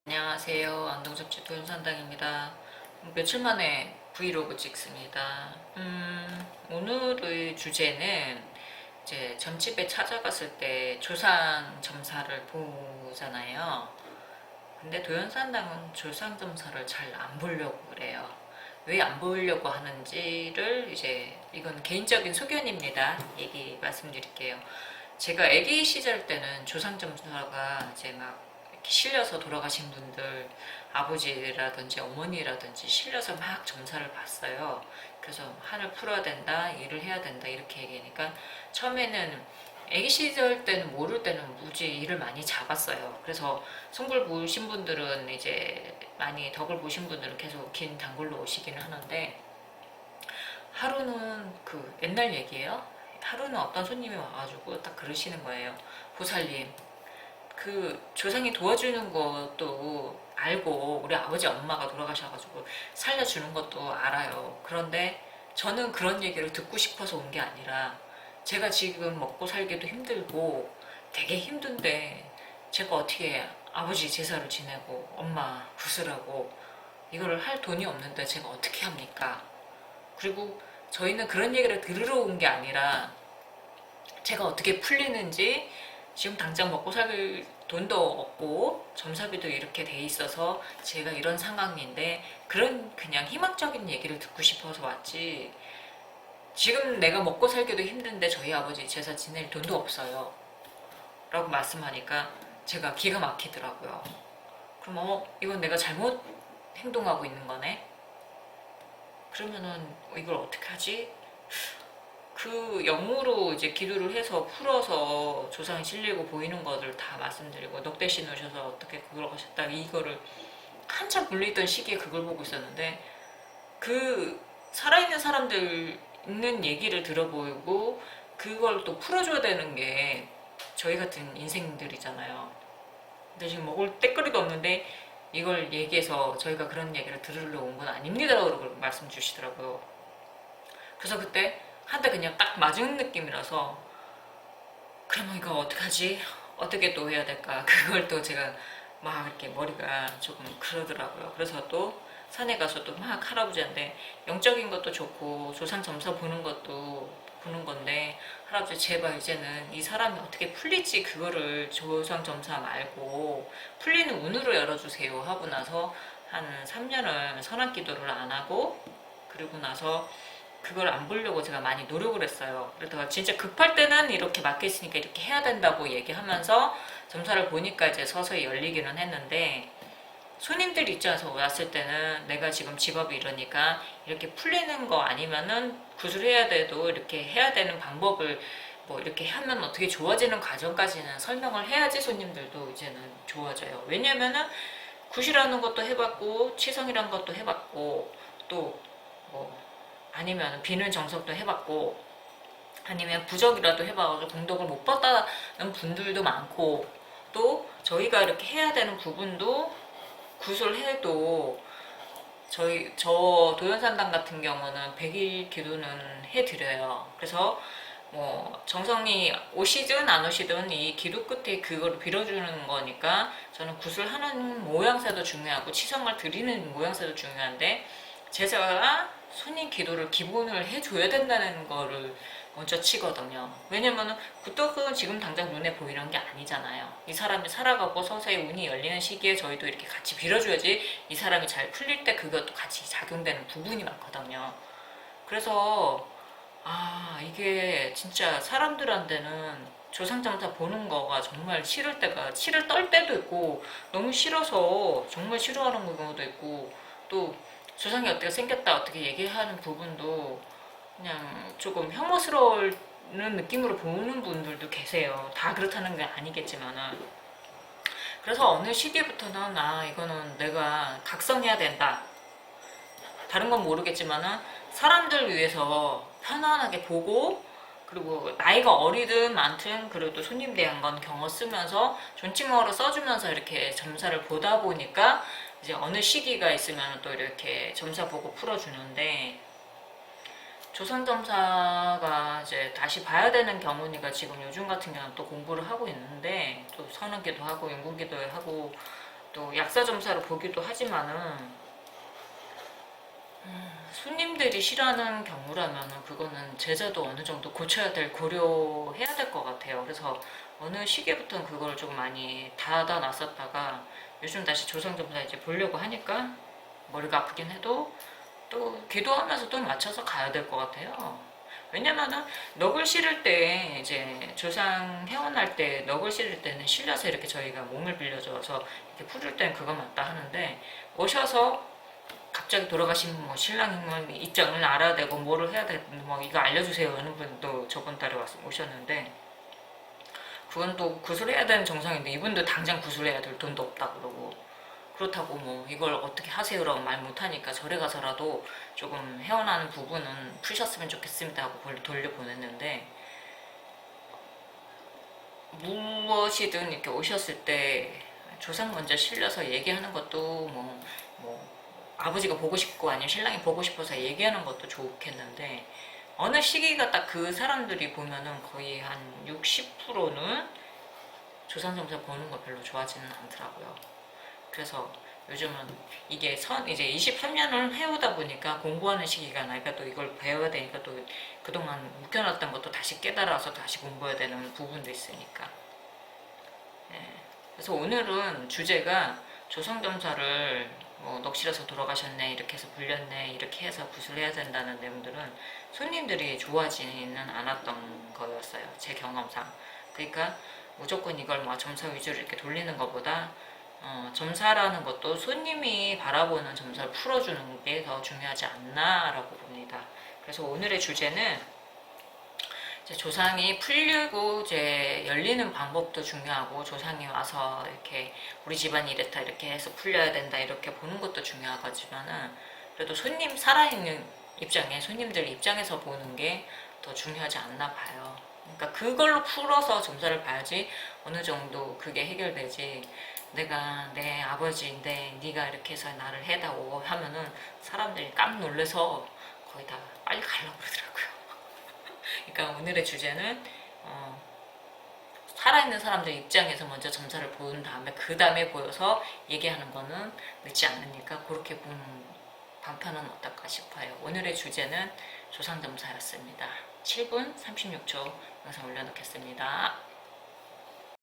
안녕하세요. 안동접지 도윤산당입니다. 며칠 만에 브이로그 찍습니다. 오늘의 주제는 이제 점집에 찾아갔을 때 조상 점사를 보잖아요. 근데 도윤산당은 조상 점사를 잘 안 보려고 그래요. 왜 안 보려고 하는지를 이제 이건 개인적인 소견입니다. 얘기 말씀드릴게요. 제가 아기 시절 때는 조상 점사가 이제 막 실려서 돌아가신 분들 아버지라든지 어머니라든지 실려서 막 점사를 봤어요. 그래서 한을 풀어야 된다, 일을 해야 된다 이렇게 얘기하니까 처음에는 아기 시절 때는 모를 때는 무지 일을 많이 잡았어요. 그래서 송골 보신 분들은 이제 많이 덕을 보신 분들은 계속 긴 단골로 오시기는 하는데 하루는 그 옛날 얘기예요. 하루는 어떤 손님이 와가지고 딱 그러시는 거예요. 보살님, 그 조상이 도와주는 것도 알고 우리 아버지 엄마가 돌아가셔가지고 살려주는 것도 알아요. 그런데 저는 그런 얘기를 듣고 싶어서 온 게 아니라 제가 지금 먹고 살기도 힘들고 되게 힘든데 제가 어떻게 아버지 제사를 지내고 엄마 구슬하고 이거를 할 돈이 없는데 제가 어떻게 합니까? 그리고 저희는 그런 얘기를 들으러 온 게 아니라 제가 어떻게 풀리는지 지금 당장 먹고 살 돈도 없고 점사비도 이렇게 돼 있어서 제가 이런 상황인데 그런 그냥 희망적인 얘기를 듣고 싶어서 왔지, 지금 내가 먹고 살기도 힘든데 저희 아버지 제사 지낼 돈도 없어요 라고 말씀하니까 제가 기가 막히더라고요. 그럼 이건 내가 잘못 행동하고 있는 거네? 그러면은 이걸 어떻게 하지? 그 영으로 이제 기도를 해서 풀어서 조상이 실리고 보이는 것을 다 말씀드리고 넉 대신 오셔서 어떻게 그걸 하셨다 이거를 한참 물리던 시기에 그걸 보고 있었는데 그 살아있는 사람들 있는 얘기를 들어보고 그걸 또 풀어줘야 되는 게 저희 같은 인생들이잖아요. 근데 지금 먹을 때거리도 없는데 이걸 얘기해서 저희가 그런 얘기를 들으러 온 건 아닙니다라고 말씀 주시더라고요. 그래서 그때 한 대 그냥 딱 맞은 느낌이라서 그러면 이거 어떡하지? 어떻게 또 해야 될까? 그걸 또 제가 막 이렇게 머리가 조금 그러더라고요. 그래서 또 산에 가서 또 막 할아버지한테 영적인 것도 좋고 조상 점사 보는 것도 보는 건데 할아버지 제발 이제는 이 사람이 어떻게 풀릴지 그거를 조상 점사 말고 풀리는 운으로 열어주세요 하고 나서 한 3년을 선한 기도를 안 하고 그리고 나서 그걸 안 보려고 제가 많이 노력을 했어요. 그러다가 진짜 급할 때는 이렇게 막혀 있으니까 이렇게 해야 된다고 얘기하면서 점사를 보니까 이제 서서히 열리기는 했는데 손님들 입장에서 왔을 때는 내가 지금 직업이 이러니까 이렇게 풀리는 거 아니면은 구술해야 돼도 이렇게 해야 되는 방법을 뭐 이렇게 하면 어떻게 좋아지는 과정까지는 설명을 해야지 손님들도 이제는 좋아져요. 왜냐면은 굿이라는 것도 해봤고 치성이라는 것도 해봤고 또뭐 아니면 비는 정석도 해봤고 아니면 부적이라도 해봐가지고 공덕을 못 받다는 분들도 많고 또 저희가 이렇게 해야 되는 부분도 굿을 해도 저 도연산당 같은 경우는 100일 기도는 해드려요. 그래서 뭐 정성이 오시든 안 오시든 이 기도 끝에 그걸 빌어주는 거니까 저는 굿을 하는 모양새도 중요하고 치성을 드리는 모양새도 중요한데 제자가 손님 기도를 기본을 해줘야 된다는 거를 먼저 치거든요. 왜냐면은 굿덕은 지금 당장 눈에 보이는 게 아니잖아요. 이 사람이 살아가고 서서히 운이 열리는 시기에 저희도 이렇게 같이 빌어줘야지 이 사람이 잘 풀릴 때 그것도 같이 작용되는 부분이 많거든요. 그래서 이게 진짜 사람들한테는 조상점사 보는 거가 정말 싫을 때가 치를 떨 때도 있고 너무 싫어서 정말 싫어하는 경우도 있고 또 조상이 어떻게 생겼다 어떻게 얘기하는 부분도 그냥 조금 혐오스러운 느낌으로 보는 분들도 계세요. 다 그렇다는 게 아니겠지만은. 그래서 어느 시기부터는 이거는 내가 각성해야 된다. 다른 건 모르겠지만은 사람들 위해서 편안하게 보고 그리고 나이가 어리든 많든 그래도 손님 대한 건 경어 쓰면서 존칭어로 써주면서 이렇게 점사를 보다 보니까 이제 어느 시기가 있으면 또 이렇게 점사 보고 풀어주는데 조선점사가 이제 다시 봐야 되는 경우니까 지금 요즘 같은 경우는 또 공부를 하고 있는데 또 선언기도 하고 연구기도 하고 또 약사점사를 보기도 하지만은 손님들이 싫어하는 경우라면 그거는 제자도 어느 정도 고쳐야 될 고려해야 될 것 같아요. 그래서 어느 시기부터는 그걸 좀 많이 닫아놨었다가 요즘 다시 조상점사 이제 보려고 하니까 머리가 아프긴 해도 또 기도하면서 또 맞춰서 가야 될 것 같아요. 왜냐면은 넋을 실을 때 이제 조상 회원할 때 넋을 실을 때는 실려서 이렇게 저희가 몸을 빌려줘서 이렇게 풀을 때는 그거 맞다 하는데 오셔서 갑자기 돌아가신 뭐 신랑 입장을 알아야 되고 뭐를 해야 되고 뭐 이거 알려주세요 하는 분도 저번 달에 오셨는데 그건 또 구술해야 되는 정상인데 이분도 당장 구술해야 될 돈도 없다 그러고 그렇다고 뭐 이걸 어떻게 하세요라고 말 못하니까 절에 가서라도 조금 헤어나는 부분은 푸셨으면 좋겠습니다 하고 돌려보냈는데 무엇이든 이렇게 오셨을 때 조상 먼저 실려서 얘기하는 것도 뭐 아버지가 보고 싶고 아니면 신랑이 보고 싶어서 얘기하는 것도 좋겠는데 어느 시기가 딱 그 사람들이 보면은 거의 한 60%는 조상점사 보는 거 별로 좋아하지는 않더라고요. 그래서 요즘은 이게 이제 23년을 해오다 보니까 공부하는 시기가 나니까 또 이걸 배워야 되니까 또 그동안 묵혀놨던 것도 다시 깨달아서 다시 공부해야 되는 부분도 있으니까. 예. 그래서 오늘은 주제가 조상점사를 뭐 넋실에서 돌아가셨네 이렇게 해서 불렸네 이렇게 해서 구슬해야 된다는 내용들은 손님들이 좋아하지는 않았던 거였어요. 제 경험상. 그러니까 무조건 이걸 뭐 점사 위주로 이렇게 돌리는 것보다 점사라는 것도 손님이 바라보는 점사를 풀어주는 게 더 중요하지 않나라고 봅니다. 그래서 오늘의 주제는 이제 조상이 풀리고 이제 열리는 방법도 중요하고 조상이 와서 이렇게 우리 집안이 이랬다 이렇게 해서 풀려야 된다 이렇게 보는 것도 중요하지만은 그래도 손님 살아있는 입장에 손님들 입장에서 보는 게 더 중요하지 않나 봐요. 그러니까 그걸로 풀어서 점사를 봐야지 어느 정도 그게 해결되지. 내가 내 아버지인데 네가 이렇게 해서 나를 해다오 하면은 사람들이 깜 놀래서 거의 다 빨리 가려고 그러더라고요. 그러니까 오늘의 주제는 살아있는 사람들 입장에서 먼저 점사를 본 다음에 그 다음에 보여서 얘기하는 거는 늦지 않으니까 그렇게 보는 방편은 어떨까 싶어요. 오늘의 주제는 조상점사였습니다. 7분 36초 영상 올려놓겠습니다.